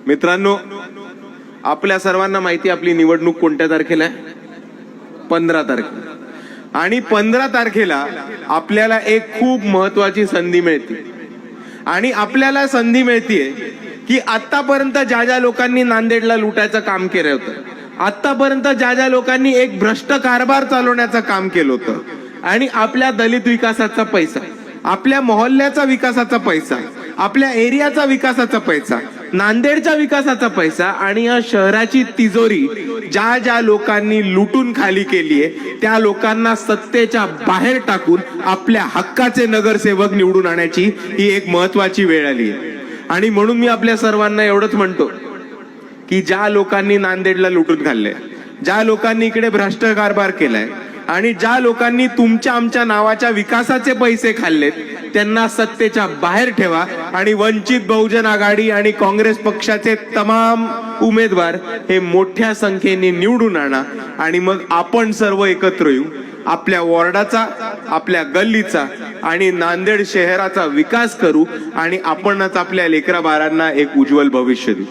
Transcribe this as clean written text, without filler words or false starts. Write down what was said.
मित्रांनो, आपल्या सर्वांना माहिती आपली निवडणूक कोणत्या तारखेला आहे? 15 तारखेला. आणि 15 तारखेला आपल्याला एक खूप महत्वाची संधी मिळते. आणि आपल्याला संधी मिळतीये की आतापर्यंत ज्या ज्या लोकांनी नांदेडला लुटायचं काम केलं होतं, आतापर्यंत ज्या ज्या लोकांनी एक भ्रष्ट कारभार चालवण्याचं काम केलं होतं, आणि आपल्या दलित विकासाचा पैसा, आपल्या मोहल्ल्याचा विकासाचा पैसा, आपल्या एरियाचा विकासाचा पैसा, नांदेडच्या विकासाचा पैसा आणि या शहराची तिजोरी ज्या ज्या लोकांनी लुटून खाली केली आहे त्या लोकांना सत्तेच्या बाहेर टाकून आपल्या हक्काचे नगरसेवक निवडून आणायची ही एक महत्वाची वेळ आली आहे. आणि म्हणून मी आपल्या सर्वांना एवढंच म्हणतो की ज्या लोकांनी नांदेडला लुटून खाल्ले, ज्या लोकांनी इकडे भ्रष्ट कारभार केलाय आणि ज्या लोकांनी तुमच्या आमच्या नावाच्या विकासाचे पैसे खाल्लेत त्यांना सत्तेच्या बाहेर ठेवा आणि वंचित बहुजन आघाडी आणि काँग्रेस पक्षाचे तमाम उमेदवार हे मोठ्या संख्येने निवडून आणा. आणि मग आपण सर्व एकत्र येऊ, आपल्या वॉर्डाचा, आपल्या गल्लीचा आणि नांदेड शहराचा विकास करू आणि आपणच आपल्या लेकरा बाळांना एक उज्ज्वल भविष्य देऊ.